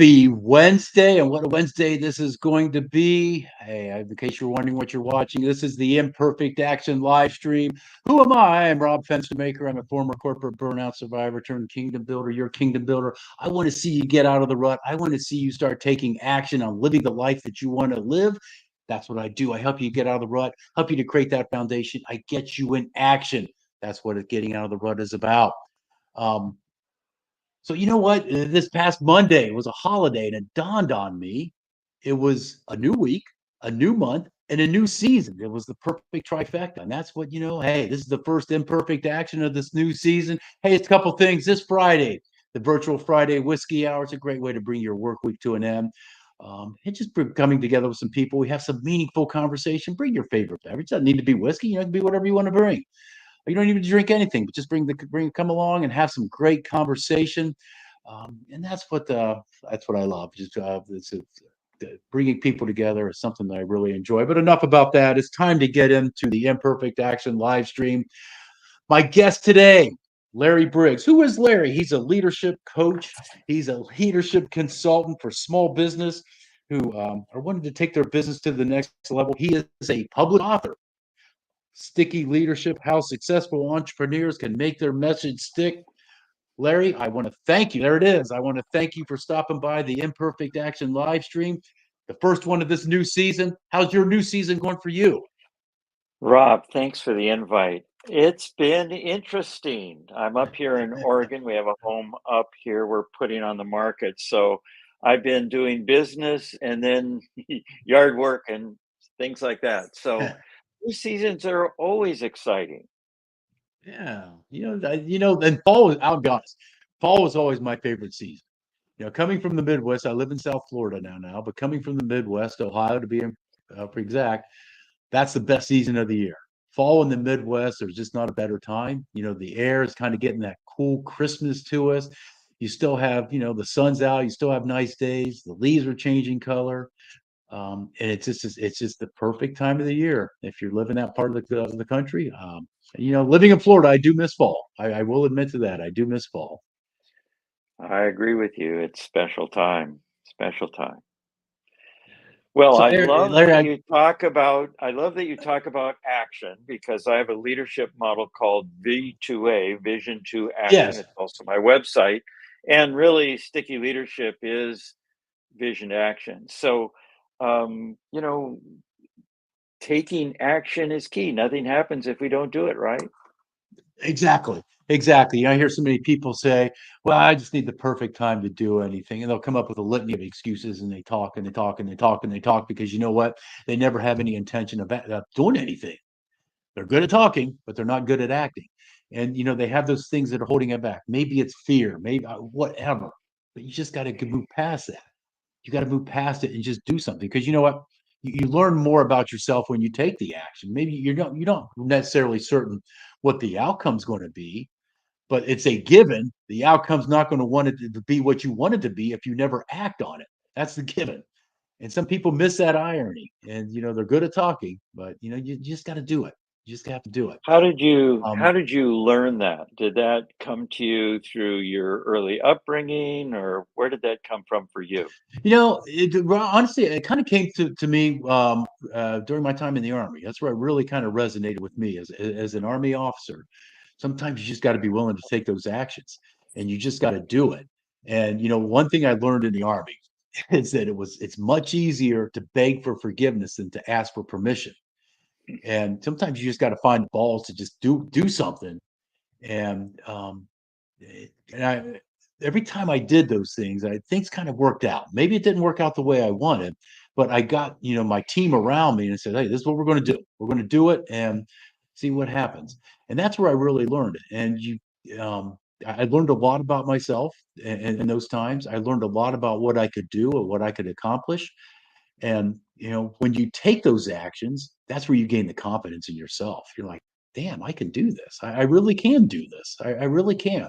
Happy Wednesday, and what a Wednesday this is going to be. Hey, in case you're wondering what you're watching, this is the Imperfect Action live stream. Who am I? I'm Rob Fenstermaker. I'm a former corporate burnout survivor turned kingdom builder. You're a kingdom builder. I want to see you get out of the rut. I want to see you start taking action on living the life that you want to live. That's what I do. I help you get out of the rut, help you to create that foundation. I get you in action. That's what getting out of the rut is about. Um, so you know what? This past Monday was a holiday, and it dawned on me it was a new week, a new month, and a new season. It was the perfect trifecta. And that's what, hey, this is the first imperfect action of this new season. Hey, it's a couple things this Friday, the virtual Friday whiskey hour. It's a great way to bring your work week to an end. It's just coming together with some people. We have some meaningful conversation. Bring your favorite beverage. It doesn't need to be whiskey. It can be whatever you want to bring. You don't even drink anything, but just come along and have some great conversation. And that's what I love. Just bringing people together is something that I really enjoy. But enough about that. It's time to get into the Imperfect Action live stream. My guest today, Larry Briggs. Who is Larry? He's a leadership coach. He's a leadership consultant for small business who are wanting to take their business to the next level. He is a public author. Sticky Leadership, How Successful Entrepreneurs Can Make Their Message Stick. Larry, I want to thank you. There it is. I want to thank you for stopping by the Imperfect Action live stream, the first one of this new season. How's your new season going for you? Rob, thanks for the invite. It's been interesting. I'm up here in Oregon. We have a home up here we're putting on the market. So I've been doing business and then yard work and things like that. So new seasons are always exciting. Yeah, and fall. I'll be honest. Fall was always my favorite season. Coming from the Midwest, I live in South Florida now, but coming from the Midwest, Ohio to be for exact, that's the best season of the year. Fall in the Midwest, there's just not a better time. The air is kind of getting that cool Christmas to us. You still have, the sun's out. You still have nice days. The leaves are changing color. And it's just the perfect time of the year if you're living that part of the country. Living in Florida, I do miss fall. I will admit to that. I do miss fall. I agree with you. It's special time. Special time. Well, So, I love Larry, that you talk about action because I have a leadership model called V2A, Vision to Action. yes, It's also my website. And really, sticky leadership is vision to action. So, you know, taking action is key. Nothing happens if we don't do it, right? exactly. Exactly. I hear so many people say, well, I just need the perfect time to do anything. And they'll come up with a litany of excuses and they talk and they talk and they talk and they talk because you know what? They never have any intention of doing anything. They're good at talking, but they're not good at acting. And they have those things that are holding it back. Maybe it's fear, maybe whatever. But you just got to move past that. You got to move past it and just do something because you know what? You learn more about yourself when you take the action. Maybe you don't necessarily certain what the outcome's going to be, but it's a given. The outcome's not going to want it to be what you want it to be if you never act on it. That's the given. And some people miss that irony. And they're good at talking, but you just got to do it. You just have to do it. How Um, did you learn that? Did that come to you through your early upbringing, or where did that come from for you? honestly, it kind of came to me during my time in the Army. That's where it really kind of resonated with me as an Army officer. Sometimes you just got to be willing to take those actions, and you just got to do it. And one thing I learned in the Army is that it's much easier to beg for forgiveness than to ask for permission. And sometimes you just got to find balls to just do something. And and I every time I did those things, things kind of worked out. Maybe it didn't work out the way I wanted, but I got my team around me and said, "Hey, this is what we're going to do. We're going to do it and see what happens." And that's where I really learned it. And I learned a lot about myself in those times. I learned a lot about what I could do or what I could accomplish. And when you take those actions, that's where you gain the confidence in yourself. You're like, "Damn, I can do this. I really can do this. I really can."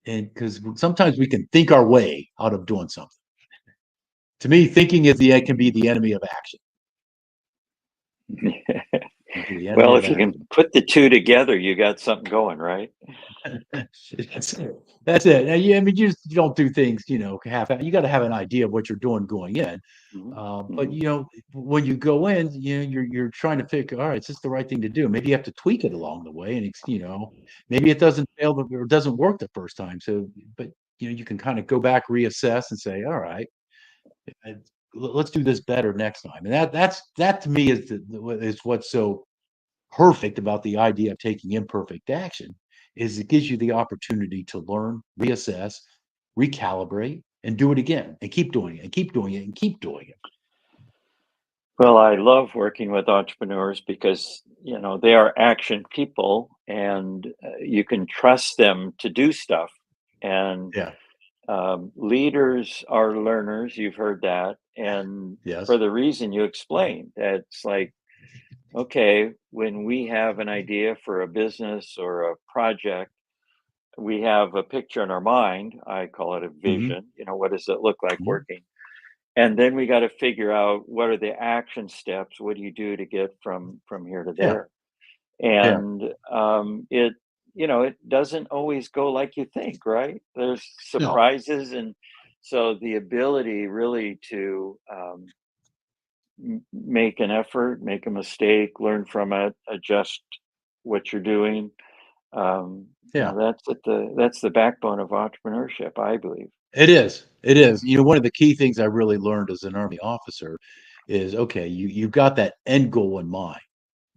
And because sometimes we can think our way out of doing something. To me, thinking can be the enemy of action. into the enemy Well, of if you can action. put the two together, you got something going, right? That's it. That's it. Now, I mean, you don't do things, half. You got to have an idea of what you're doing going in. Mhm, But mhm. when you go in, you're trying to figure, all right, is this the right thing to do? Maybe you have to tweak it along the way, and maybe it doesn't fail or doesn't work the first time. So, but you can kind of go back, reassess, and say, all right, I- let's do this better next time. And that to me is what's so perfect about the idea of taking imperfect action is it gives you the opportunity to learn, reassess, recalibrate, and do it again, and keep doing it, and keep doing it, and keep doing it. Well, I love working with entrepreneurs because, they are action people and you can trust them to do stuff. And Yeah. leaders are learners. You've heard that. And for Yes. the reason you explained, that's like, okay, when we have an idea for a business or a project, we have a picture in our mind. I call it a Hmm. vision. What does it look like working? And then we got to figure out what are the action steps. What do you do to get from here to Yeah. there? Yeah. And it doesn't always go like you think, right? There's No. surprises, and so the ability really to make an effort, make a mistake, learn from it, adjust what you're doing. Yeah. That's the backbone of entrepreneurship, I believe. It is. It is. One of the key things I really learned as an Army officer is okay, you've got that end goal in mind.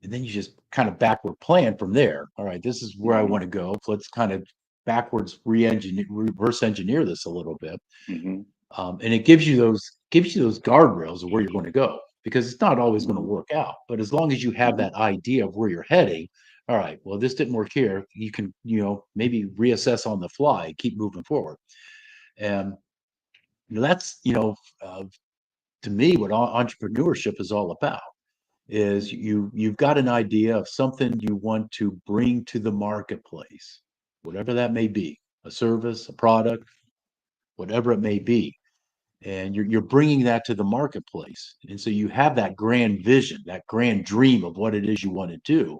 And then you just kind of backward plan from there. All right, this is where I Hmm. want to go. Let's kind of backwards re-engineer, reverse engineer this a little bit. Hmm. And it gives you those guardrails of where you're going to go because it's not always going to Hmm. work out. But as long as you have Hmm. that idea of where you're heading, all right, well, this didn't work here. You can, maybe reassess on the fly, keep moving forward. And that's, to me, what entrepreneurship is all about is Hmm. you've got an idea of something you want to bring to the marketplace, whatever that may be, a service, a product, whatever it may be, and you're bringing that to the marketplace, and so you have that grand vision, that grand dream of what it is you want to do,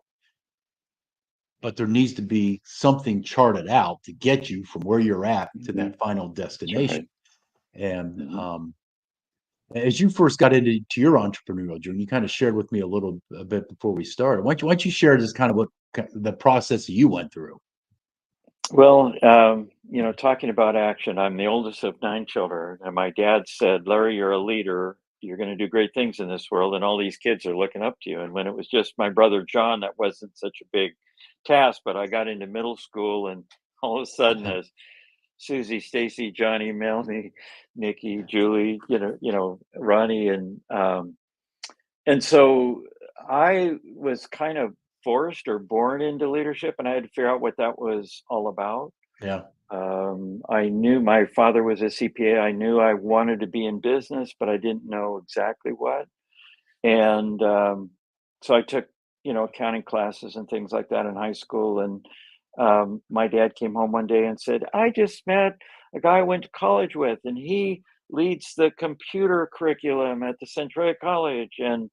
but there needs to be something charted out to get you from where you're at to Hmm. that final That's right. destination. And Hmm. as you first got into your entrepreneurial journey, you kind of shared with me a bit before we started. Why don't you share just kind of what the process that you went through? Well, talking about action, I'm the oldest of 9 children, and my dad said, "Larry, you're a leader. You're going to do great things in this world, and all these kids are looking up to you." And when it was just my brother John, that wasn't such a big task. But I got into middle school, and all of a sudden, as Susie, Stacy, Johnny, Melanie, Nikki, Julie, Ronnie, and so I was kind of forced or born into leadership, and I had to figure out what that was all about. Yeah, I knew my father was a CPA. I knew I wanted to be in business, but I didn't know exactly what. And so I took, accounting classes and things like that in high school. And my dad came home one day and said, "I just met a guy I went to college with, and he leads the computer curriculum at the Centralia College." And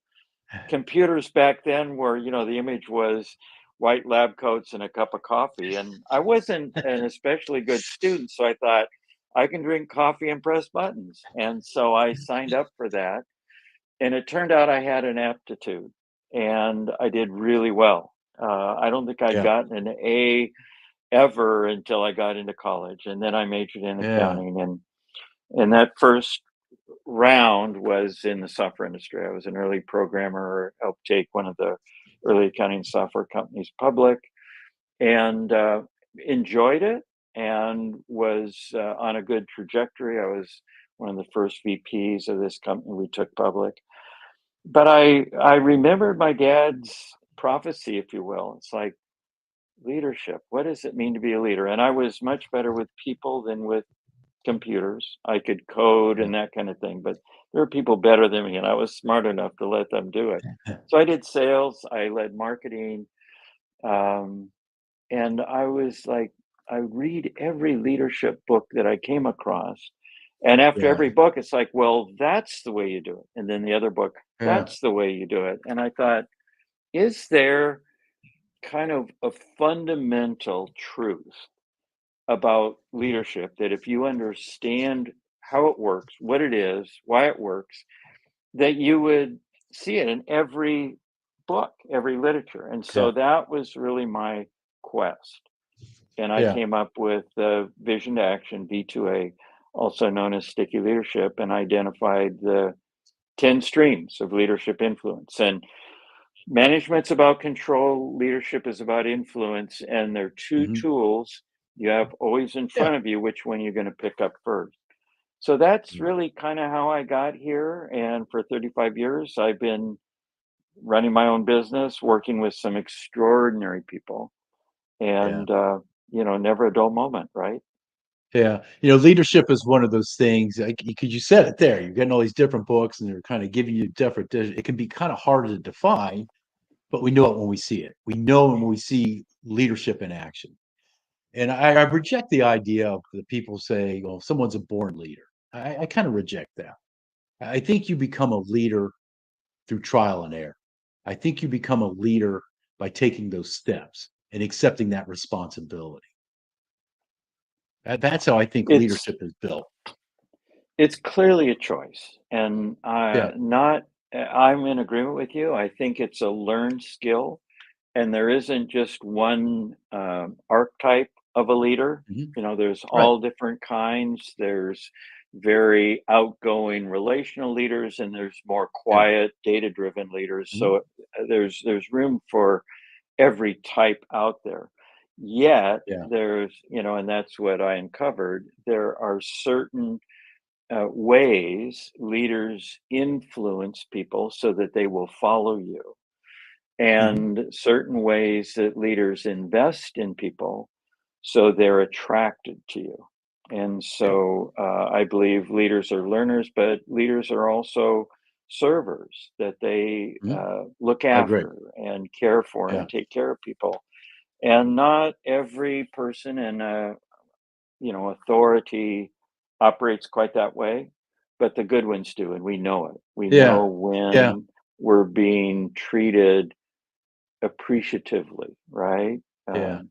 computers back then were, the image was white lab coats and a cup of coffee. And I wasn't an especially good student. So I thought, I can drink coffee and press buttons. And so I signed up for that. And it turned out I had an aptitude and I did really well. I don't think I'd yeah, gotten an A ever until I got into college. And then I majored in yeah, accounting. And that first round was in the software industry. I was an early programmer, helped take one of the early accounting software companies public, and enjoyed it and was on a good trajectory. I was one of the first VPs of this company we took public. But I remembered my dad's prophecy, if you will. It's like leadership. What does it mean to be a leader? And I was much better with people than with computers. I could code yeah, and that kind of thing, but there are people better than me, and I was smart enough to let them do it. So I did sales, I led marketing, um, and I was like, I read every leadership book that I came across. And after yeah, every book, it's like, well, that's the way you do it. And then the other book, yeah, that's the way you do it. And I thought, is there kind of a fundamental truth about leadership that if you understand how it works, what it is, why it works, that you would see it in every book, every literature? And so Yeah. that was really my quest. And I Yeah. came up with Vision to Action, V2A, also known as Sticky Leadership, and identified the 10 streams of leadership influence. And management's about control, leadership is about influence, and they're two Hmm. tools you have always in Yeah. front of you, which one you're going to pick up first. So that's really kind of how I got here. And for 35 years, I've been running my own business, working with some extraordinary people, Yeah. and, never a dull moment, right? Yeah. Leadership is one of those things, like, because you said it there. You're getting all these different books, and they're kind of giving you different. It can be kind of hard to define, but we know it when we see it. We know when we see leadership in action. And I reject the idea of the people saying, "Well, someone's a born leader." I kind of reject that. I think you become a leader through trial and error. I think you become a leader by taking those steps and accepting that responsibility. That's how I think It's leadership is built. it's clearly a choice, and Yeah. not. I'm in agreement with you. I think it's a learned skill, and there isn't just one archetype of a leader. Mhm. There's Right. all different kinds. There's very outgoing relational leaders, and there's more Yeah. quiet, data-driven leaders. Mhm. So there's room for every type out there. Yet Yeah. and that's what I uncovered. There are certain ways leaders influence people so that they will follow you, Mhm. and certain ways that leaders invest in people so they're attracted to you. And Yeah. so I believe leaders are learners, but leaders are also servers, that they Mhm. look I agree. after and care for Yeah. and take care of people. And not every person in authority operates quite that way, but the good ones do, and we know it. We Yeah. know Yeah. when we're being treated appreciatively, right? Yeah. Um,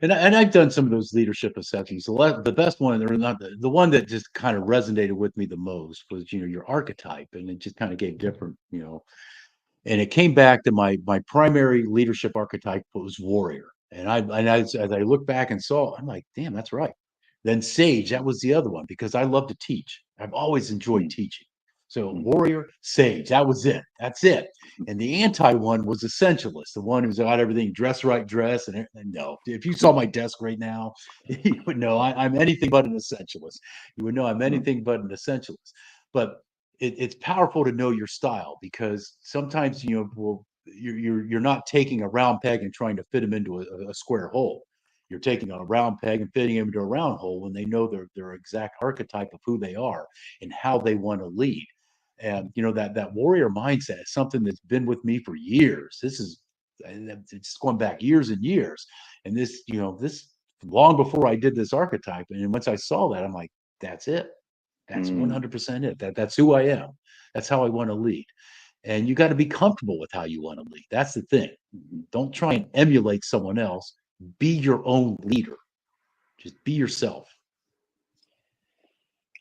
And I've done some of those leadership assessments. The best one, or not the one that just kind of resonated with me the most was, your archetype, and it just kind of gave different, and it came back to my primary leadership archetype was warrior. And as I look back and saw, I'm like, damn, that's right. Then sage, that was the other one because I love to teach. I've always enjoyed mm, teaching. So mm, warrior, sage, that was it. That's it. And the anti one was essentialist, the one who's got everything dress right, dress. And no, if you saw my desk right now, you would know I'm anything but an essentialist. You would know I'm mm, anything but an essentialist. But it's powerful to know your style because sometimes you're not taking a round peg and trying to fit them into a square hole. You're taking a round peg and fitting them into a round hole when they know their exact archetype of who they are and how they want to lead. And that warrior mindset is something that's been with me for years. It's going back years and years. And this long before I did this archetype. And once I saw that, I'm like, that's it. That's mm. 100% it. That's who I am. That's how I want to lead. And you got to be comfortable with how you want to lead. That's the thing. Don't try and emulate someone else. Be your own leader. Just be yourself.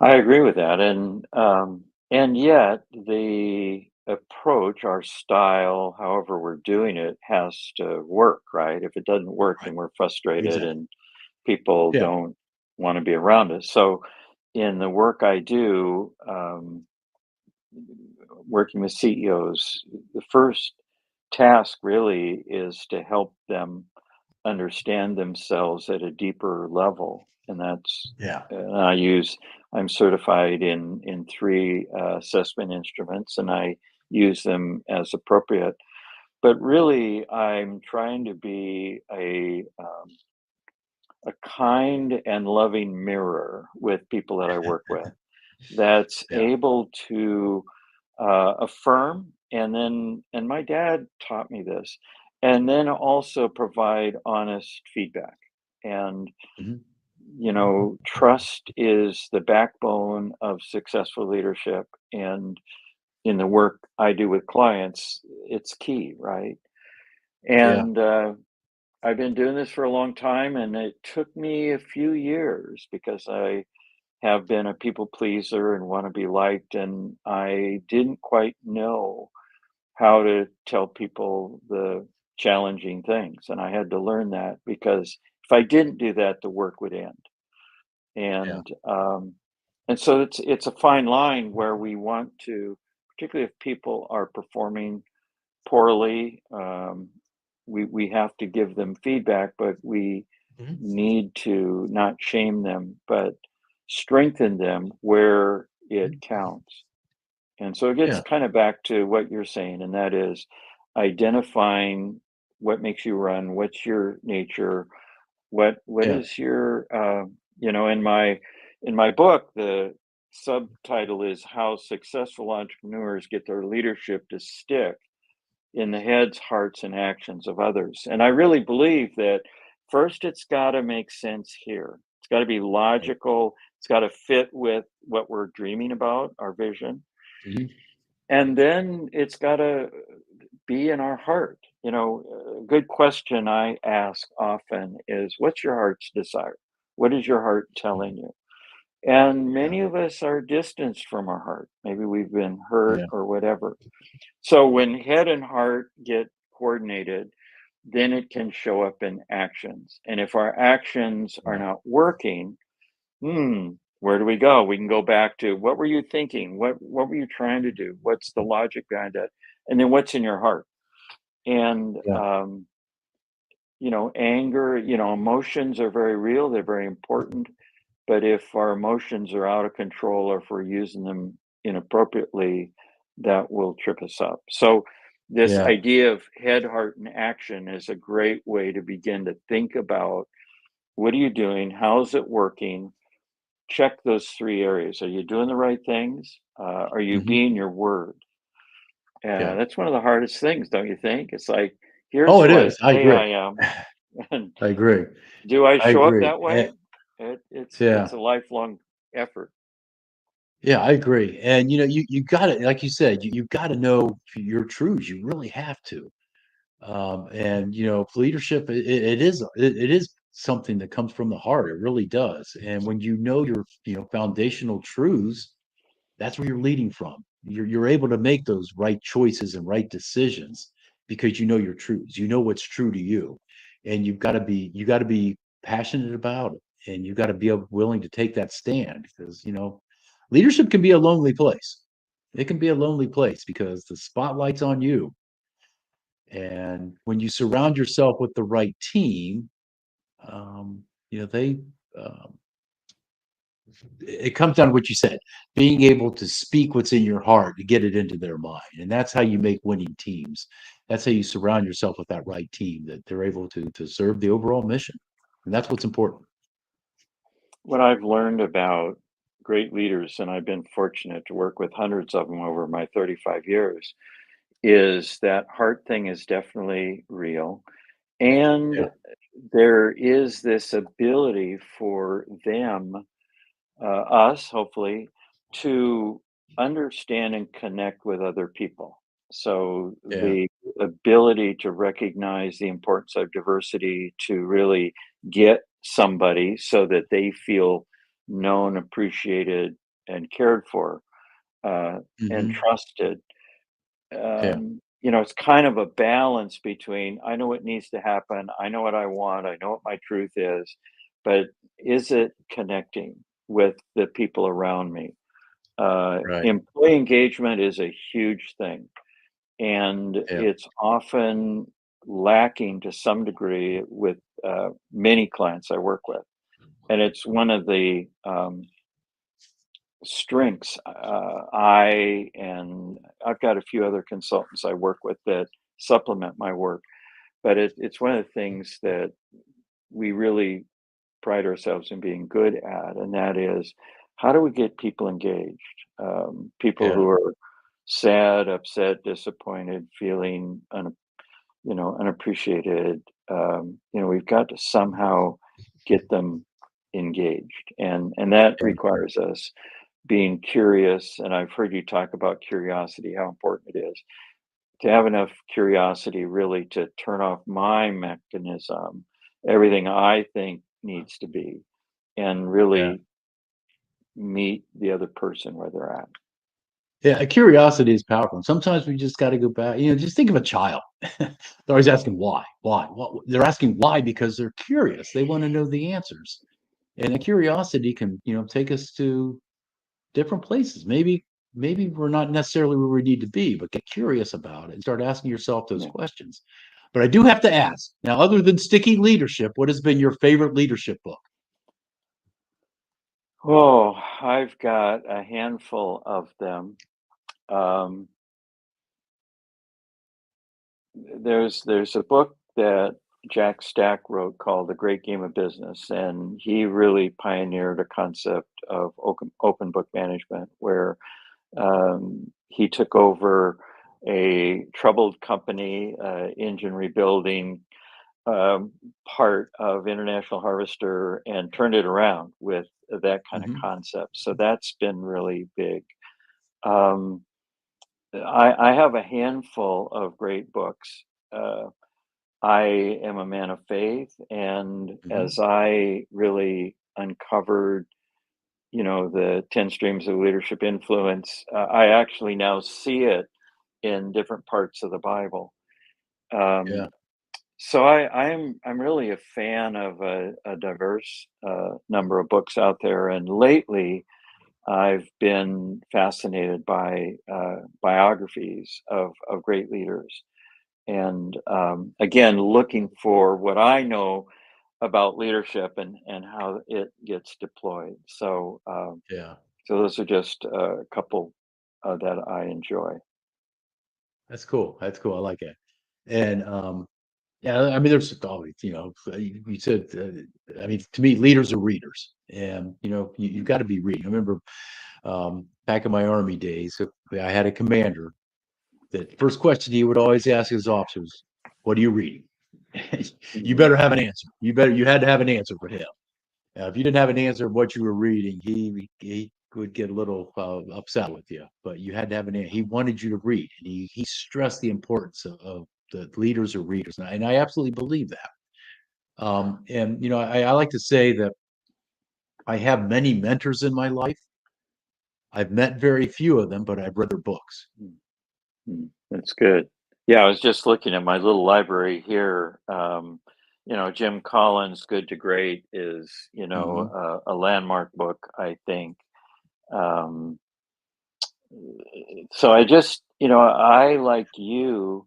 I agree with that, and yet the approach, our style, however we're doing it, has to work, right? If it doesn't work, Right. then we're frustrated, Exactly. and people Yeah. don't want to be around us. So, in the work I do, working with CEOs, the first task really is to help them understand themselves at a deeper level, and that's Yeah. I'm certified in three assessment instruments, and I use them as appropriate. But really, I'm trying to be a kind and loving mirror with people that I work with, that's Yeah. able to affirm, and my dad taught me this, and then also provide honest feedback. And Mhm. trust is the backbone of successful leadership, and in the work I do with clients, it's key, right? Yeah. And I've been doing this for a long time, and it took me a few years because I have been a people pleaser and want to be liked, and I didn't quite know how to tell people the challenging things. And I had to learn that because if I didn't do that, the work would end. Yeah. And so it's a fine line where we want to, particularly if people are performing poorly, we have to give them feedback, but we Mhm. need to not shame them, but strengthen them where it counts. And so it gets Yeah. kind of back to what you're saying, and that is identifying what makes you run, what's your nature, what Yeah. is your in my book, the subtitle is How Successful Entrepreneurs Get Their Leadership to Stick in the Heads, Hearts, and Actions of Others. And I really believe that first it's got to make sense here. It's got to be Right. logical. It's got to fit with what we're dreaming about, our vision. Mhm. And then it's got to be in our heart. A good question I ask often is, what's your heart's desire? What is your heart telling you? And Yeah. many of us are distanced from our heart. Maybe we've been hurt Yeah. or whatever. So when head and heart get coordinated, then it can show up in actions. And if our actions are Yeah. not working, where do we go? We can go back to, what were you thinking? What were you trying to do? What's the logic behind that? And then what's in your heart? And Yeah. anger, emotions are very real, they're very important. But if our emotions are out of control, or if we're using them inappropriately, that will trip us up. So this Yeah. idea of head, heart, and action is a great way to begin to think about, what are you doing? How's it working? Check those three areas. Are you doing the right things? Are you Mhm. being your word? Yeah. That's one of the hardest things, don't you think? It's like, here's Oh, it who I is. I say agree. I am. And I agree. do I I show up agree. that way? It's Yeah. a lifelong effort. Yeah, I agree. And you gotta, like you said, you gotta know your truths. You really have to. And leadership, it is something that comes from the heart. It really does. And when you know your foundational truths, that's where you're leading from. You're able to make those right choices and right decisions because you know your truths. You know what's true to you, and you got to be passionate about it, and you got to be willing to take that stand because leadership can be a lonely place. It can be a lonely place because the spotlight's on you, and when you surround yourself with the right team, they um, it comes down to what you said, being able to speak what's in your heart to get it into their mind. And that's how you make winning teams. That's how you surround yourself with that right team that they're able to serve the overall mission. And that's what's important. What I've learned about great leaders, and I've been fortunate to work with hundreds of them over my 35 years, is that heart thing is definitely real. Yeah. And there is this ability for them, us, hopefully, to understand and connect with other people. So Yeah. the ability to recognize the importance of diversity, to really get somebody so that they feel known, appreciated, and cared for, uh, and Hmm. trusted. Yeah. It's kind of a balance between, I know what needs to happen, I know what I want, I know what my truth is, but is it connecting with the people around me? Right. Employee engagement is a huge thing, and Yeah. it's often lacking to some degree with many clients I work with. And it's one of the strengths. I've got a few other consultants I work with that supplement my work, but it's one of the things that we really pride ourselves in being good at, and that is, how do we get people engaged? People Yeah. who are sad, upset, disappointed, feeling unappreciated. We've got to somehow get them engaged, and that Yeah. requires us being curious, and I've heard you talk about curiosity, how important it is to have enough curiosity really to turn off my mechanism, everything I think needs to be, and Yeah. really meet the other person where they're at. Yeah, curiosity is powerful. And sometimes we just got to go back. Just think of a child. They're always asking why, why, what. They're asking why because they're curious. They want to know the answers, and the curiosity can, take us to different places. Maybe we're not necessarily where we need to be, but get curious about it and start asking yourself those Yeah. questions. But I do have to ask now, other than Sticky Leadership, what has been your favorite leadership book? Oh, I've got a handful of them. Um, there's a book that Jack Stack wrote called The Great Game of Business, and he really pioneered a concept of open book management where he took over a troubled company, engine rebuilding part of International Harvester, and turned it around with that kind of Hmm. concept. So that's been really big. Um, I have a handful of great books. I am a man of faith, and Hmm. as I really uncovered, the 10 streams of leadership influence, I actually now see it in different parts of the Bible. Yeah, Um, so I'm really a fan of a diverse number of books out there, and lately I've been fascinated by biographies of great leaders, and again looking for what I know about leadership and how it gets deployed. yeah, So those are just a couple that I enjoy. that's cool. That's cool. I like it. And yeah, I mean, there's always, you said, I mean, to me, leaders are readers, and you've got to be reading. I remember back in my army days, I had a commander that first question he would always ask his officers, "What are you reading?" You Mhm. better have an answer. You had to have an answer for him. If you didn't have an answer of what you were reading, he would get a little upset with you. But you had to have an answer. He wanted you to read, and he stressed the importance of the leaders or readers, and I absolutely believe that. And I like to say that I have many mentors in my life. I've met very few of them, but I've read their books. That's good. Yeah, I was just looking at my little library here. Jim Collins' Good to Great is, Hmm. a landmark book, I think. Um, so I, like you,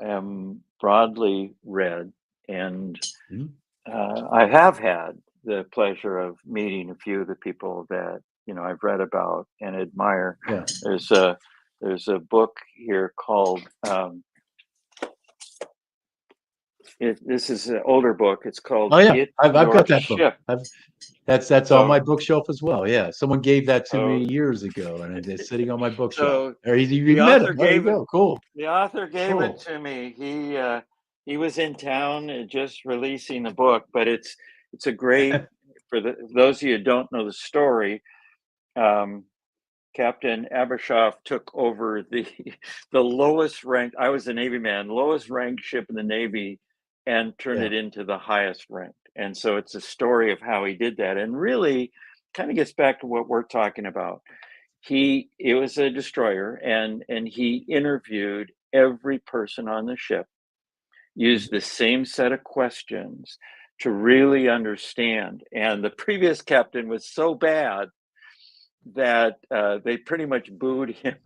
am broadly read, and Hmm. I have had the pleasure of meeting a few of the people that I've read about and admire. Yeah. There's a there's a book here called this is an older book. It's Oh called yeah, It's I've Your got that book. Ship. That's on So my bookshelf as well. Yeah, someone gave that to me so years ago, and it's sitting on my bookshelf. so Or you the met him. author There you gave it go. Cool. the author gave it Cool. to me. He was in town just releasing the book, but it's a great for those of you who don't know the story. Um, Captain Abishoff took over the the lowest ranked. I was a Navy man, lowest ranked ship in the Navy, and turned Yeah. it into the highest ranked. And so it's a story of how he did that, and really kind of gets back to what we're talking about. It was a destroyer, and he interviewed every person on the ship, used Mhm. the same set of questions to really understand. And the previous captain was so bad that they pretty much booed him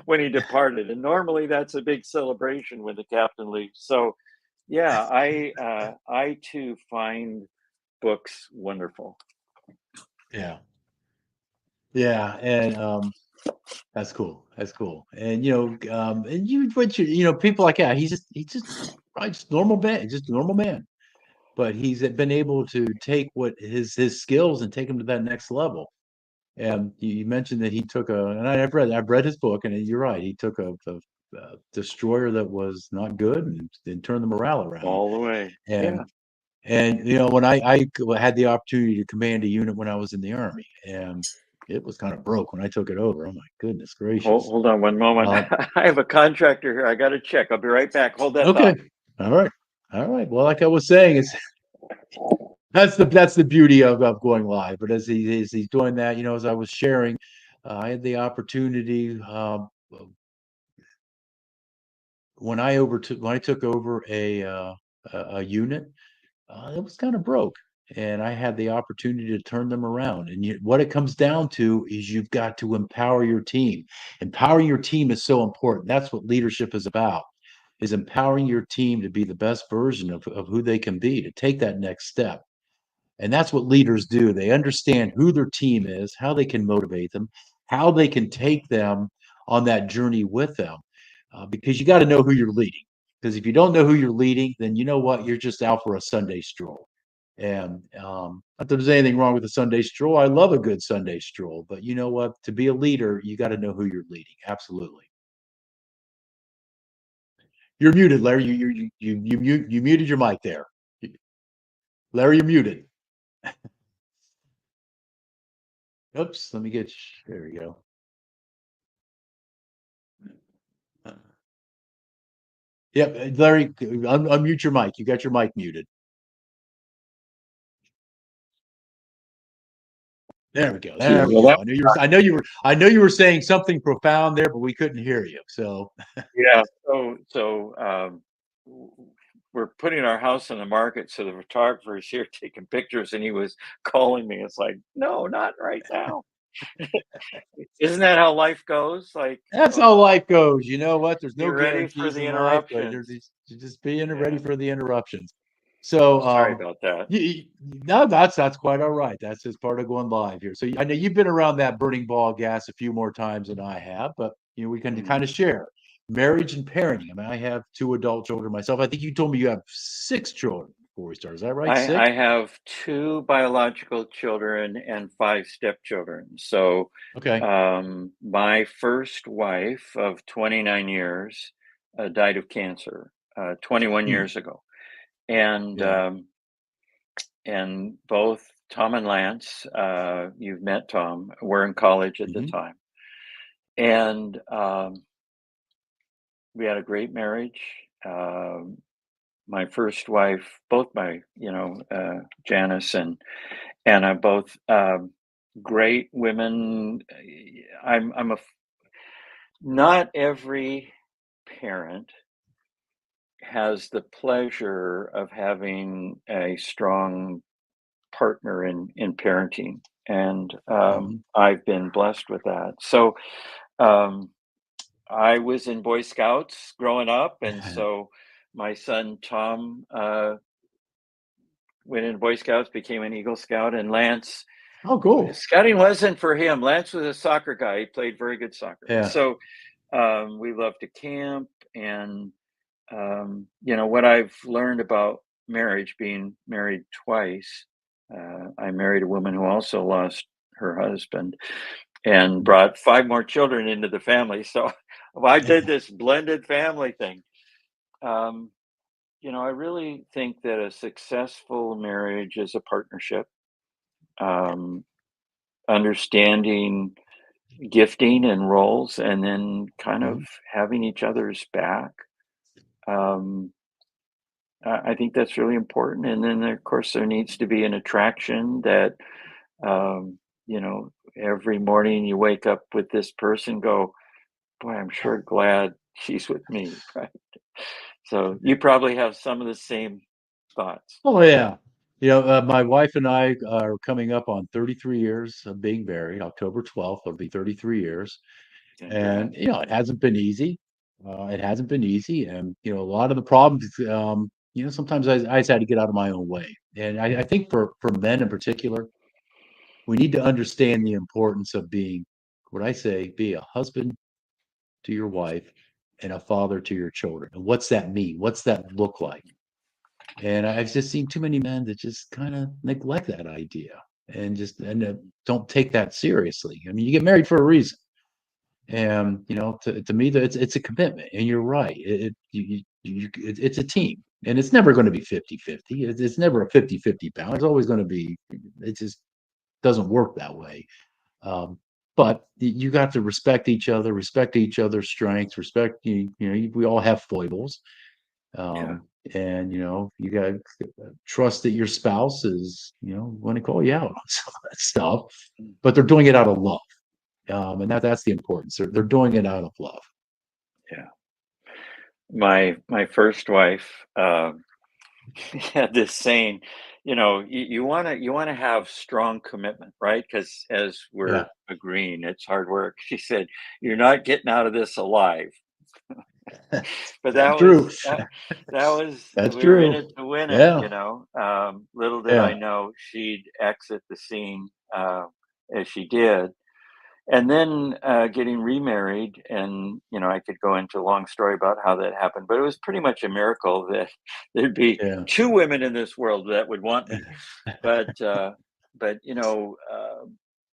when he departed. And normally that's a big celebration when the captain leaves. So, yeah, I too find books wonderful. Yeah. Yeah. And that's cool. That's cool. And and people like that. He's just probably just normal man, just a normal man. But he's been able to take what his skills and take him to that next level. And you mentioned that he took and I've read his book, and you're right. He took a destroyer that was not good and turned the morale around. All the way. And Yeah. when I had the opportunity to command a unit when I was in the army, and it was kind of broke when I took it over. Oh my goodness Hold, gracious. hold on one moment. Uh, I have a contractor here. I got to check. I'll be right back. Hold that okay. thought. All right. All right. Well, like I was saying, it's that's the beauty of going live. But as he's doing that, as I was sharing, I had the opportunity when I took over a unit, it was kind of broke, and I had the opportunity to turn them around. And what it comes down to is you've got to empower your team. Empowering your team is so important. That's what leadership is about. Is empowering your team to be the best version of who they can be, to take that next step. And that's what leaders do. They understand who their team is, how they can motivate them, how they can take them on that journey with them. Because you got to know who you're leading. Because if you don't know who you're leading, then you know what? You're just out for a Sunday stroll. And not that there's anything wrong with a Sunday stroll. I love a good Sunday stroll. But you know what? To be a leader, you got to know who you're leading. Absolutely. You're muted, Larry. You muted your mic there. Larry, you're muted. Oops, let me get there we go. Yep, Larry, unmute your mic. You got your mic muted. There we go. There we Well, go. I know you were saying something profound there, but we couldn't hear you. So yeah. We're putting our house on the market. So the photographer is here taking pictures, and he was calling me. It's like, no, not right now. Isn't that how life goes? Like, that's how life goes. You know what? There's be no ready for guarantees the in life, but interruptions. you're just being ready Yeah. for the interruptions. So Sorry about that. no, that's quite all right. That's just part of going live here. So I know you've been around that burning ball of gas a few more times than I have, but we can Hmm. kind of share marriage and parenting. I mean, I have two adult children myself. I think you told me you have six children before we started. Is that right? I Six? have two biological children and five stepchildren. So, Okay. my first wife of 29 years died of cancer 21 Hmm. years ago, and Yeah. um, and both Tom and Lance, you've met Tom, were in college at the Hmm. time, and we had a great marriage. My first wife, both my, Janice and Anna, both great women. Not every parent has the pleasure of having a strong partner in parenting, and Hmm. I've been blessed with that. So um, I was in Boy Scouts growing up, and so my son Tom went in Boy Scouts, became an Eagle Scout, and Lance, Oh, cool. scouting wasn't for him. Lance was a soccer guy. He played very good soccer. Yeah. So we loved to camp. And, what I've learned about marriage, being married twice, I married a woman who also lost her husband and Mhm. brought five more children into the family. So I did this blended family thing. Um, I really think that a successful marriage is a partnership, um, understanding gifting and roles, and then kind of Mhm. having each other's back. Um, I think that's really important. And then, of course, there needs to be an attraction that, um, every morning you wake up with this person, go, boy, I'm sure glad she's with me. Right. So you probably have some of the same thoughts. Oh yeah. My wife and I are coming up on 33 years of being married. October 12th will be 33 years. And Congrats. it hasn't been easy. It hasn't been easy. And a lot of the problems, sometimes I just had to get out of my own way. And I think for men in particular, we need to understand the importance of being what I say, be a husband to your wife and a father to your children. And what's that mean? What's that look like? And I've just seen too many men that just kind of neglect that idea and just don't take that seriously. I mean, you get married for a reason, and to me, that it's a commitment. And you're right, it's a team, and it's never going to be 50-50. It's never a 50-50 balance. It's always going to be. It just doesn't work that way. But you got to respect each other, respect each other's strengths, respect we all have foibles. Yeah. Um, and you got to trust that your spouse is going to call you out on some of that stuff, Mm. but they're doing it out of love. And that's the importance. They're doing it out of love. Yeah. My first wife had this saying, you want to have strong commitment, right? Because as Yeah, we're agreeing, it's hard work. She said, "You're not getting out of this alive." But that's true. that was That's we were in true. it to win it, Yeah, you know. Little did I yeah, know she'd exit the scene as she did. And then getting remarried, and I could go into a long story about how that happened, but it was pretty much a miracle that there'd be yeah, two women in this world that would want me. But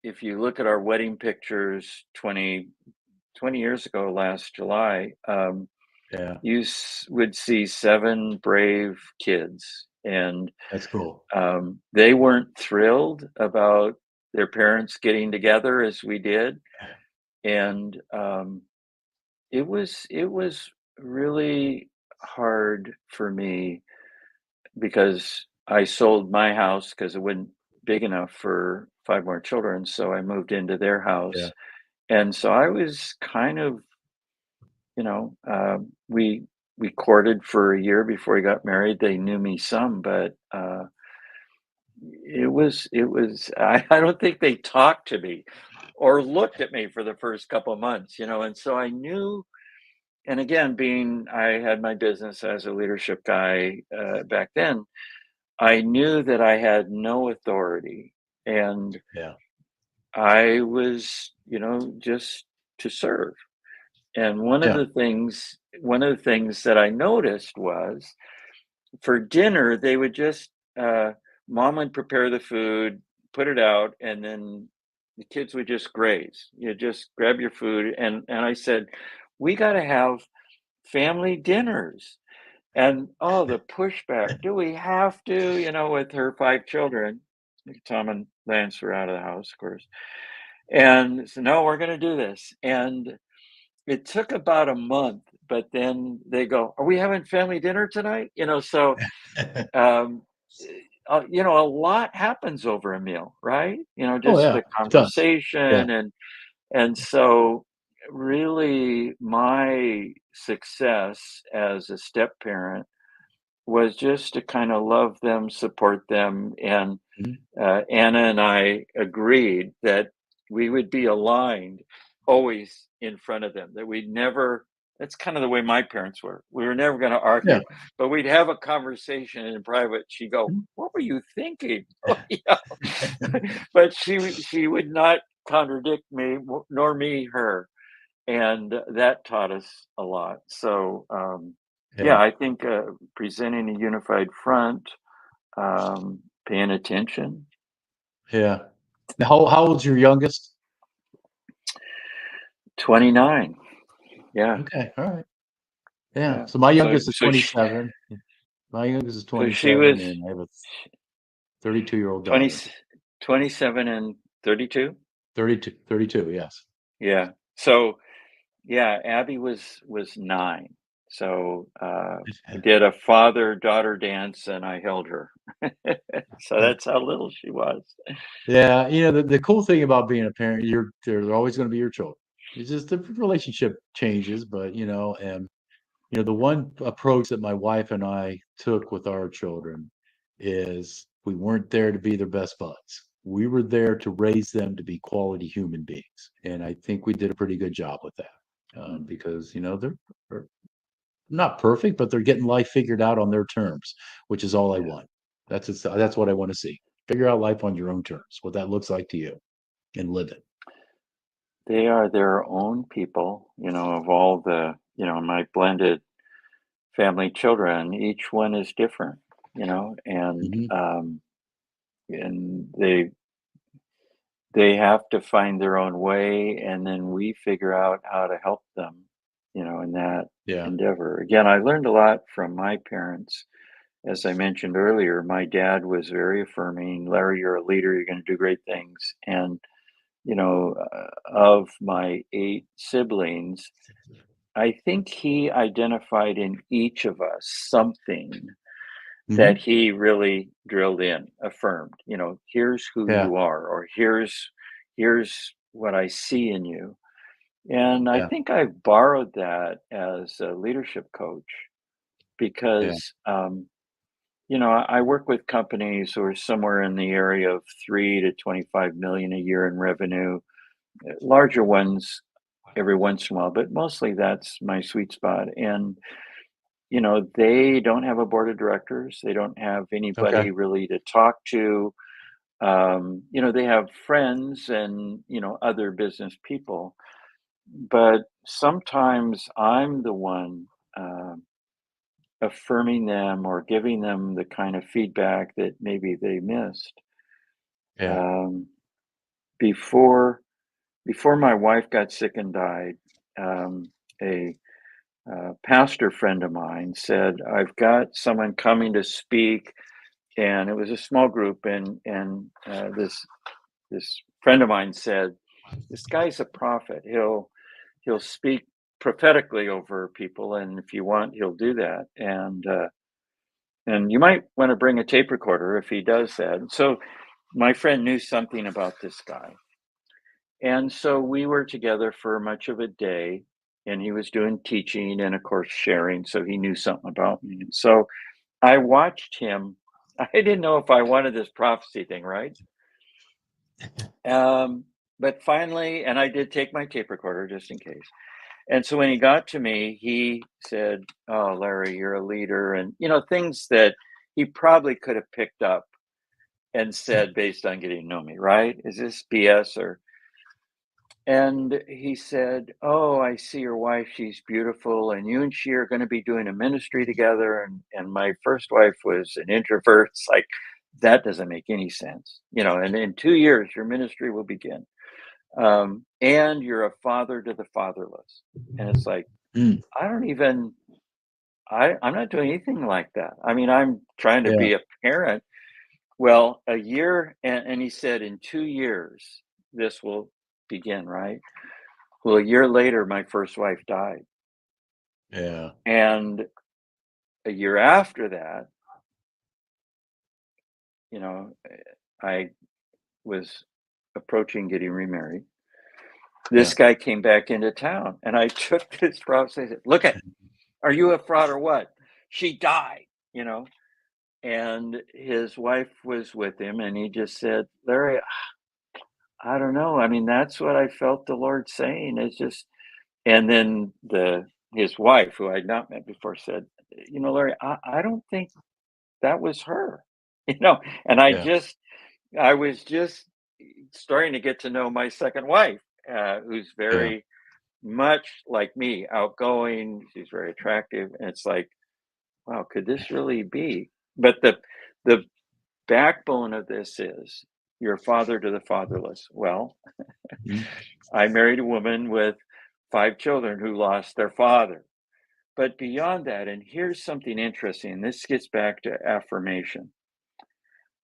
if you look at our wedding pictures 20 years ago, last July, yeah. you would see seven brave kids, and That's cool. they weren't thrilled about their parents getting together as we did, and it was really hard for me because I sold my house because it wasn't big enough for five more children, so I moved into their Yeah, house, and so I was kind of, we courted for a year before we got married. They knew me some, but it was I don't think they talked to me or looked at me for the first couple of months, and so I knew. And again, being I had my business as a leadership guy back then, I knew that I had no authority, and yeah, I was, just to serve. And yeah, one of the things that I noticed was for dinner, they would just, mom would prepare the food, put it out, and then the kids would just graze. You just grab your food. And I said, we got to have family dinners. And oh, the pushback. Do we have to, with her five children? Tom and Lance were out of the house, of course. And so, no, we're going to do this. And it took about a month, but then they go, "Are we having family dinner tonight?" So um, a lot happens over a meal, right? oh Just yeah, the it does. Yeah, conversation, and so really my success as a step parent was just to kind of love them, support them, and mhm, Anna and I agreed that we would be aligned always in front of them, that we'd never, that's kind of the way my parents were. We were never going to yeah, argue, but we'd have a conversation in private. She'd go, mhm, "What were you thinking?" But she would not contradict me, nor me her. And that taught us a lot. So, yeah, yeah, I think presenting a unified front, paying attention. yeah. Now, how old's your youngest? 29. Yeah, Okay, all right. Yeah. yeah. So my So youngest is so she 27. My youngest is so she 27, was and I have a 32-year-old 20 daughter. 27 and 32? 32, 32. Yes. Yeah. So, yeah, Abby was 9. So, we did a father-daughter dance, and I held her. So that's how little she was. Yeah, the cool thing about being a parent, they're always going to be your children. It's just the relationship changes, but and the one approach that my wife and I took with our children is we weren't there to be their best buds. We were there to raise them to be quality human beings, and I think we did a pretty good job with that Mm, because they're not perfect, but they're getting life figured out on their terms, which is all I yeah. want. That's what I want to see. Figure out life on your own terms, what that looks like to you, and live it. They are their own people, of all the, my blended family children, each one is different, and Mhm. they have to find their own way, and then we figure out how to help them, in that Yeah, endeavor. Again, I learned a lot from my parents. As I mentioned earlier, my dad was very affirming. "Larry, you're a leader, you're going to do great things." And of my 8 siblings, I think he identified in each of us something that Hmm. he really drilled in, affirmed, here's who Yeah. you are, or here's what I see in you. And I Yeah. think I've borrowed that as a leadership coach Yeah. because, I work with companies who are somewhere in the area of 3 to 25 million a year in revenue, larger ones every once in a while, but mostly that's my sweet spot. And, they don't have a board of directors. They don't have Okay. anybody really to talk to. They have friends and, other business people, but sometimes I'm the one affirming them or giving them the kind of feedback that maybe they missed. Yeah. Um, before before my wife got sick and died, a pastor friend of mine said, "I've got someone coming to speak," and it was a small group, and this friend of mine said, "This guy's a prophet. He'll speak prophetically over people, and if you want, he'll do that. And you might want to bring a tape recorder if he does that." And so my friend knew something about this guy, and so we were together for much of a day. And he was doing teaching and, of course, sharing. So he knew something about me. And so I watched him. I didn't know if I wanted this prophecy thing, right? Um, but finally, and I did take my tape recorder just in case. And so when he got to me, he said, "Oh, Larry, you're a leader." And, things that he probably could have picked up and said based on getting to know me, right? Is this BS or? And he said, "Oh, I see your wife. She's beautiful. And you and she are going to be doing a ministry together." And my first wife was an introvert. It's like, that doesn't make any sense. And in 2 years, your ministry will begin. And you're a father to the fatherless. And it's like, Mm. I don't even, I'm not doing anything like that. I mean, I'm trying to Yeah. be a parent. Well, a year, and he said, in 2 years, this will begin, right? Well, a year later, my first wife died. Yeah. And a year after that, you know, I was approaching getting remarried. This Yeah. guy came back into town, and I took this prophecy. I said, "Look at, are you a fraud or what? She died, you know." And his wife was with him, and he just said, "Larry, I don't know. I mean, that's what I felt the Lord saying. It's just." And then his wife, who I'd not met before, said, "Larry, I don't think that was her." You know, and Yeah. I was just starting to get to know my second wife, who's Yeah. very much like me, outgoing. She's very attractive, and it's like, wow, could this really be? But the backbone of this is you're a father to the fatherless. Well, Mhm. I married a woman with 5 children who lost their father. But beyond that, and here's something interesting, this gets back to affirmation.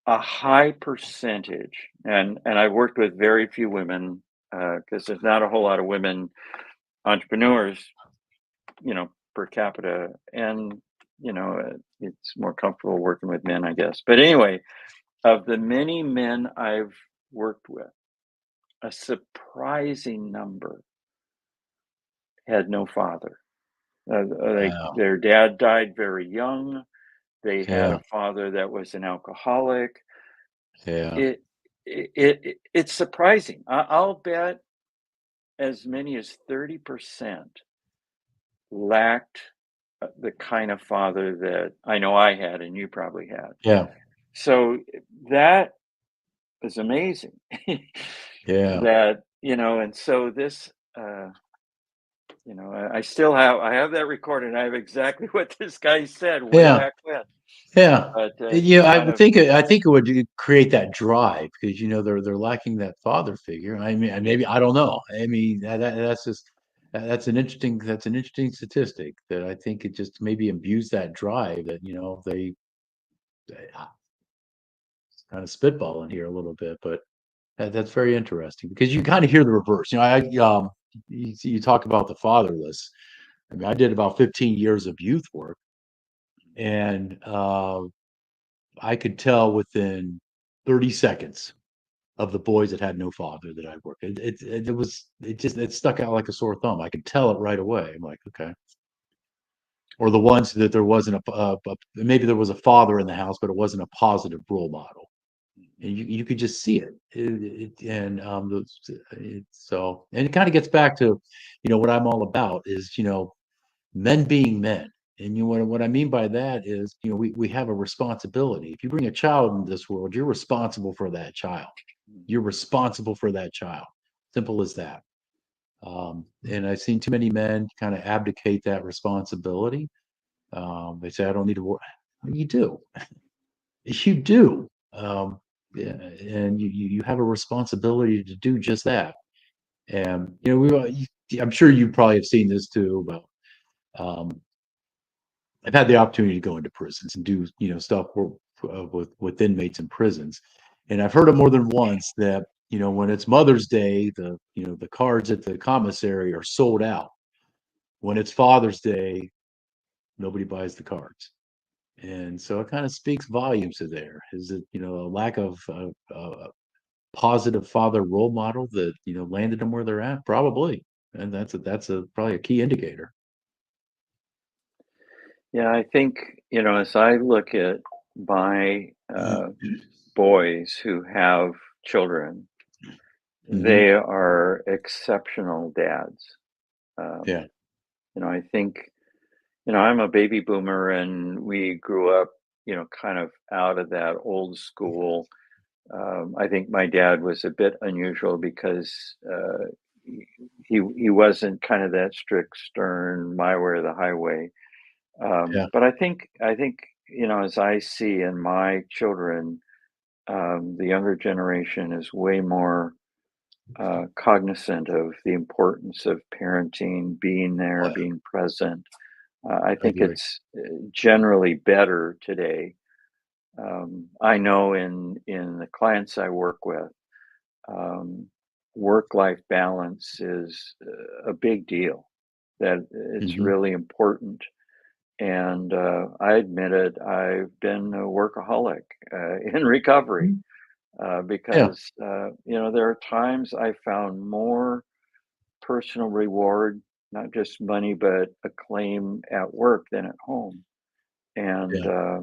A high percentage, and I've worked with very few women because there's not a whole lot of women entrepreneurs, per capita, and it's more comfortable working with men, I guess. But anyway, of the many men I've worked with, a surprising number had no father. Like Wow. their dad died very young. They had Yeah. a father that was an alcoholic. Yeah. It's surprising. I'll bet as many as 30% lacked the kind of father that I know I had and you probably had. Yeah. So that is amazing. Yeah. That, and so this, I still I have that recorded. I have exactly what this guy said way Yeah. back when. Yeah. But Yeah, I kind would of, think I think it would create that drive because they're lacking that father figure. I mean, maybe I don't know. I mean, that's just that's an interesting statistic that I think it just maybe imbues that drive that they kind of spitballing here a little bit, but That's very interesting because you kind of hear the reverse. You talk about the fatherless. I mean, I did about 15 years of youth work, and I could tell within 30 seconds of the boys that had no father that I worked. It stuck out like a sore thumb. I could tell it right away. I'm like, okay. Or the ones that there wasn't maybe there was a father in the house, but it wasn't a positive role model, and you could just see it. And it kind of gets back to, what I'm all about is, men being men. And what I mean by that is, we have a responsibility. If you bring a child into this world, you're responsible for that child. You're responsible for that child. Simple as that. And I've seen too many men kind of abdicate that responsibility. They say, I don't need to work. You do. You do. Yeah, and you have a responsibility to do just that. And, I'm sure you probably have seen this too, but um, I've had the opportunity to go into prisons and do, stuff with inmates in prisons. And I've heard it more than once that, when it's Mother's Day, the cards at the commissary are sold out. When it's Father's Day, nobody buys the cards. And so it kind of speaks volumes to there. Is it, a lack of positive father role model that, landed them where they're at? Probably. And that's probably a key indicator. Yeah, I think, as I look at my boys who have children, Hmm. they are exceptional dads. Yeah. I think, I'm a baby boomer and we grew up, kind of out of that old school. I think my dad was a bit unusual because he wasn't kind of that strict, stern, my way or the highway. Yeah. But I think as I see in my children, the younger generation is way more cognizant of the importance of parenting, being Oh, there, yeah. being present. I I think agree. it's generally better today. I know in the clients I work with, um, work-life balance is a big deal. That it's Hmm. really important. And I admit it, I've been a workaholic in recovery Yeah. because, there are times I found more personal reward, not just money, but acclaim at work than at home. And Yeah.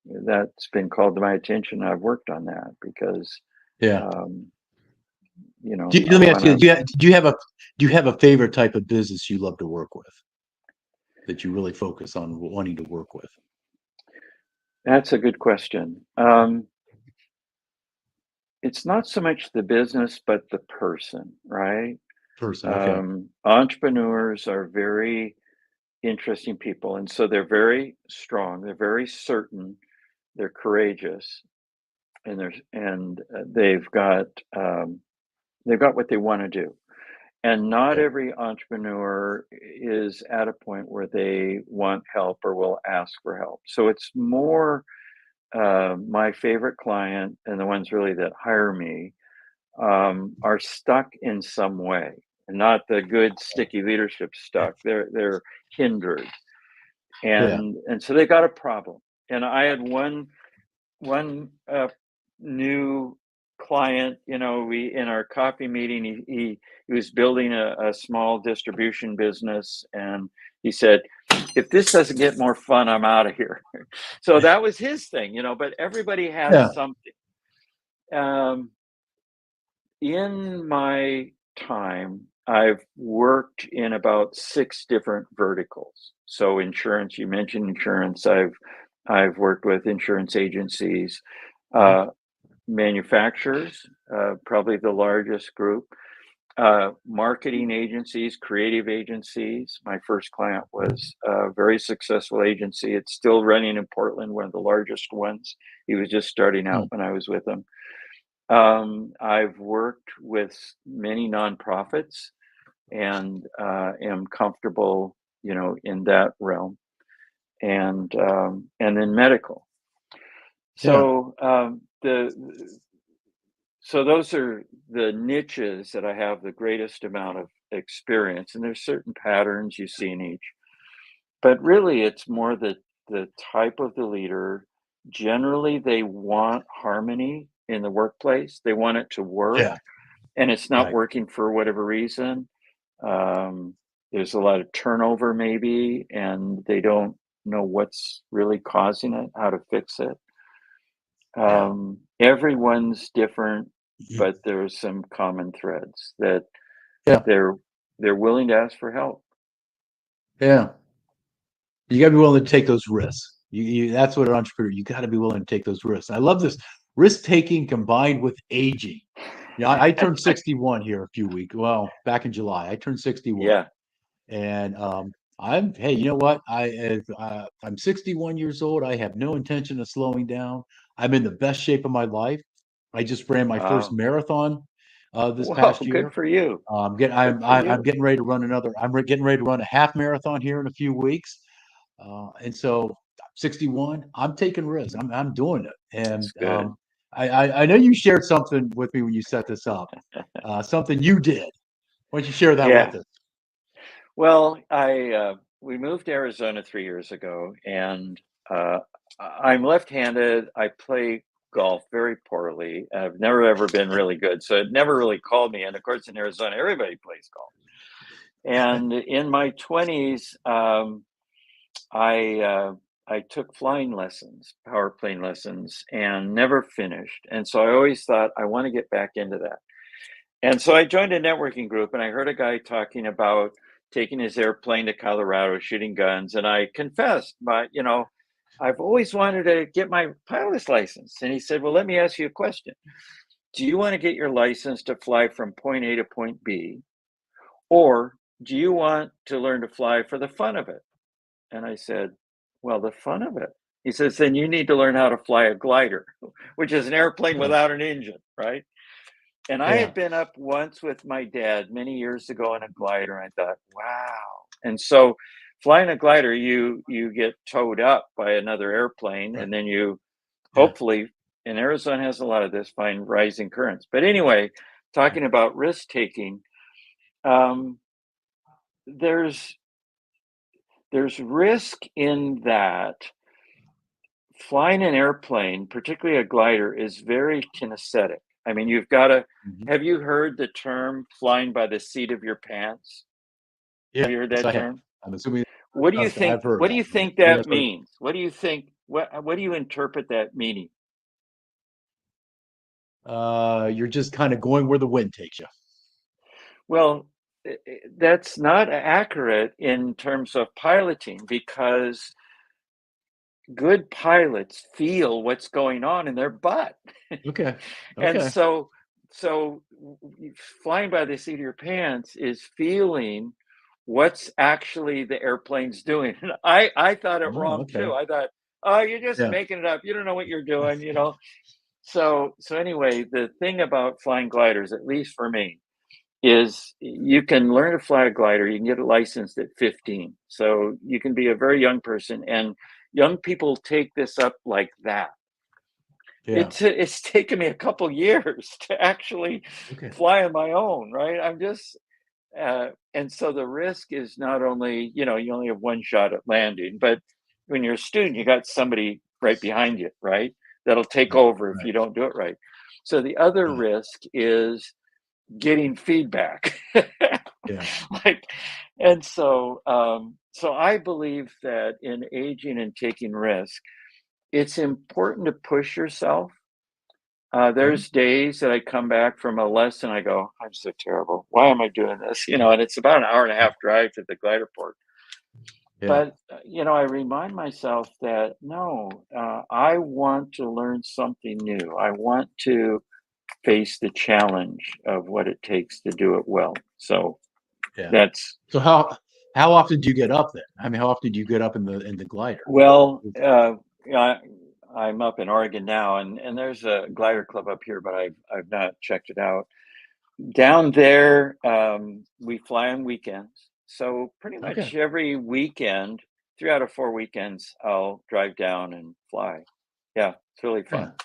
that's been called to my attention. I've worked on that because, Yeah. um, I Let me ask want you, to. do you have a favorite type of business you love to work with that you really focus on wanting to work with? That's a good question. It's not so much the business, but the person, right? Person. Okay. Entrepreneurs are very interesting people, and so they're very strong. They're very certain. They're courageous, and they've got what they want to do. And not Yeah. every entrepreneur is at a point where they want help or will ask for help. So it's more my favorite client and the ones really that hire me are stuck in some way, and not the good sticky leadership stuck. They're hindered, Yeah. and so they got a problem. And I had one new client. We in our coffee meeting, he was building a small distribution business, and he said, "If this doesn't get more fun, I'm out of here." So that was his thing. But everybody has Yeah. something. Um, in my time, I've worked in about 6 different verticals. So insurance, you mentioned insurance. I've worked with insurance agencies, uh, manufacturers, probably the largest group, marketing agencies, creative agencies. My first client was a very successful agency. It's still running in Portland, one of the largest ones. He was just starting out Mm. when I was with him. I've worked with many nonprofits and am comfortable, in that realm, and then medical. Yeah. So the So those are the niches that I have the greatest amount of experience, and there's certain patterns you see in each. But really, it's more the type of the leader. Generally, they want harmony in the workplace. They want it to work, Yeah. and it's not Right. working for whatever reason. There's a lot of turnover, maybe, and they don't know what's really causing it, how to fix it. Yeah. Everyone's different, Mhm. but there's some common threads that Yeah. they're they're willing to ask for help. Yeah. You got to be willing to take those risks. That's what an entrepreneur. You got to be willing to take those risks. I love this risk taking combined with aging. Yeah, I turned 61 here a few weeks. Well, back in July, I turned 61, Yeah. and I'm. Hey, you know what? I'm 61 years old. I have no intention of slowing down. I'm in the best shape of my life. I just ran my first Wow. marathon this Whoa, past good year. for you. Good for I'm you. getting ready to run another. Getting ready to run a half marathon here in a few weeks. And so 61, I'm taking risks. I'm doing it. And That's good. I know you shared something with me when you set this up, something you did. Why don't you share that Yeah. with us? Well, I we moved to Arizona 3 years ago, and uh, I'm left-handed. I play golf very poorly. I've never ever been really good, so it never really called me. And of course, in Arizona, everybody plays golf. And in my 20s, I uh, I took flying lessons, power plane lessons, and never finished. And so I always thought I want to get back into that. And so I joined a networking group, and I heard a guy talking about taking his airplane to Colorado, shooting guns. And I confessed, but I've always wanted to get my pilot's license. And he said, "Well, let me ask you a question. Do you want to get your license to fly from point A to point B, or do you want to learn to fly for the fun of it?" And I said, "Well, the fun of it." He says, "Then you need to learn how to fly a glider," which is an airplane Yeah. without an engine, right? And I Yeah. had been up once with my dad many years ago on a glider, and I thought, wow. And so flying a glider, you get towed up by another airplane, Right. and then you Yeah. hopefully, and Arizona has a lot of this, find rising currents. But anyway, talking about risk taking, um, there's there's risk in that flying an airplane, particularly a glider, is very kinesthetic. I mean, you've got to. Mhm. Have you heard the term "flying by the seat of your pants"? Have Yes, you heard that I have. term? I'm assuming What do you I've think? heard What do that. you Yeah. think Yes, that sir. means? What do you think? What do you interpret that meaning? You're just kind of going where the wind takes you. Well, that's not accurate in terms of piloting because good pilots feel what's going on in their butt. Okay. And Okay. so flying by the seat of your pants is feeling what's actually the airplane's doing. And I thought it Oh, wrong okay. too. I thought, oh, you're just Yeah. making it up. You don't know what you're doing. So anyway, the thing about flying gliders, at least for me, is you can learn to fly a glider. You can get it licensed at 15. So you can be a very young person, and young people take this up like that. Yeah. It's taken me a couple years to actually Okay. fly on my own, right? And so the risk is not only, you only have one shot at landing, but when you're a student, you got somebody right behind you, right? That'll take Right. over if Right. you don't do it right. So the other Yeah. risk is getting feedback. Yeah. like, and so I believe that in aging and taking risk, it's important to push yourself. Okay. There's days that I come back from a lesson, I go, I'm so terrible. Why am I doing this? And it's about an hour and a half drive to the glider port. Yeah. But, I remind myself that no, I want to learn something new. I want to face the challenge of what it takes to do it well. So Yeah. that's, So how often do you get up then? I mean, how often do you get up in the glider? well, yeah, I'm up in Oregon now, and there's a glider club up here, but I've not checked it out. Down there, we fly on weekends. So pretty Okay. much every weekend, 3 out of 4 weekends, I'll drive down and fly. Yeah, it's really Yeah. fun.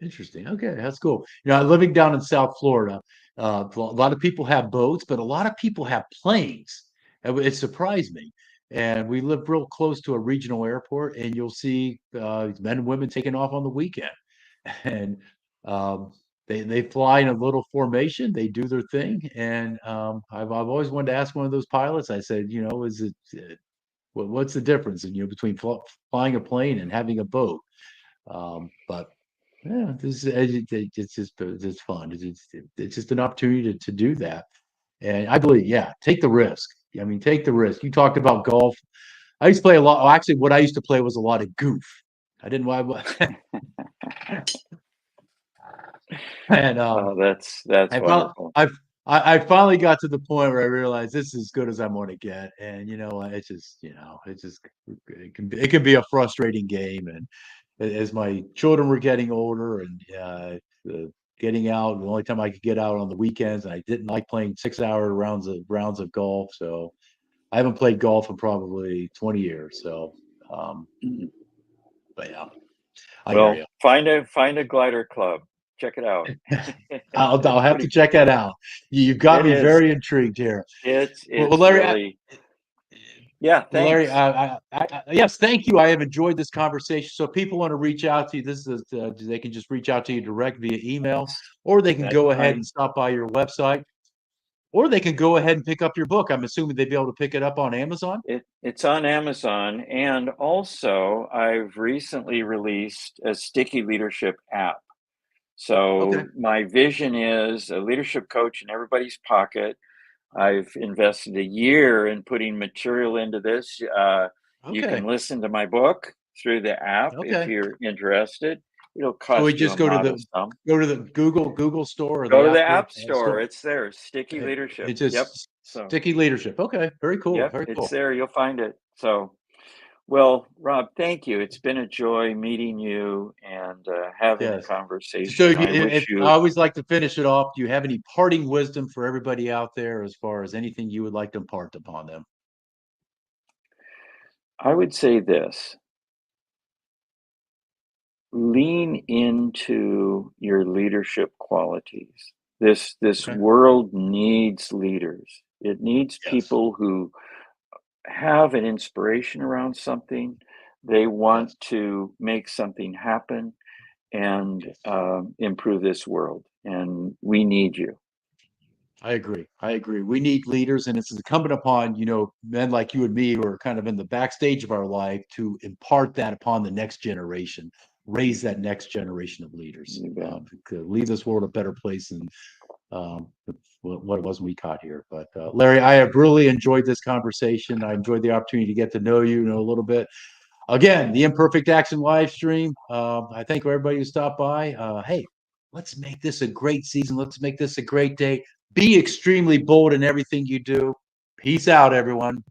Interesting. Okay, that's cool. Living down in South Florida, a lot of people have boats, but a lot of people have planes. It surprised me. And we live real close to a regional airport, and you'll see men and women taking off on the weekend. And um, they fly in a little formation. They do their thing. And I've always wanted to ask one of those pilots. I said, is it what's the difference, between flying a plane and having a boat? But yeah, it's fun. It's just an opportunity to do that. And I believe, yeah, take the risk. I mean, take the risk. You talked about golf. I used to play a lot. Actually, what I used to play was a lot of goof. I didn't why and Oh, that's I found wonderful. I finally got to the point where I realized this is as good as I'm going to get. And it can be a frustrating game. And as my children were getting older and uh, getting out, the only time I could get out on the weekends, and I didn't like playing 6 hour rounds of golf. So I haven't played golf in probably 20 years. So, um, Mhm. but yeah, I hear Well, you. find a glider club. Check it out. I'll It's have to pretty. check that out. You've got It me is. very intrigued here. Well, It's Larry, really. Yeah. Larry, Thanks. yes, thank you. I have enjoyed this conversation. So, if people want to reach out to you, they can just reach out to you direct via email, or they can That's go ahead right. and stop by your website, or they can go ahead and pick up your book. I'm assuming they'd be able to pick it up on Amazon. It's on Amazon, and also I've recently released a sticky leadership app. Okay. So my vision is a leadership coach in everybody's pocket. I've invested a year in putting material into this. You can Okay. listen to my book through the app if Okay. you're interested. It'll So we cost you a just go to the modest sum. Google store or Go the to the Apple app store. store. It's there. Sticky leadership. It's Yep. just So, sticky leadership. Okay. Very cool. yep, Very it's cool. there. You'll find it. So, well, Rob, thank you. It's been a joy meeting you and having a Yes. So conversation. I wish I you, always like to finish it off. Do you have any parting wisdom for everybody out there as far as anything you would like to impart upon them? I would say this: lean into your leadership qualities. This Okay. world needs leaders. It needs Yes. people who have an inspiration around something. They Yes. want to make something happen and Yes. improve this world. And we need you. I agree. I agree. We need leaders, and it's incumbent upon, men like you and me who are kind of in the backstage of our life to impart that upon the next generation, raise that next generation of leaders, You bet. to leave this world a better place than um, what it was when we caught here. But Larry, I have really enjoyed this conversation. I enjoyed the opportunity to get to know you, a little bit. Again, the Imperfect Action live stream. I thank everybody who stopped by. Hey, let's make this a great season. Let's make this a great day. Be extremely bold in everything you do. Peace out, everyone.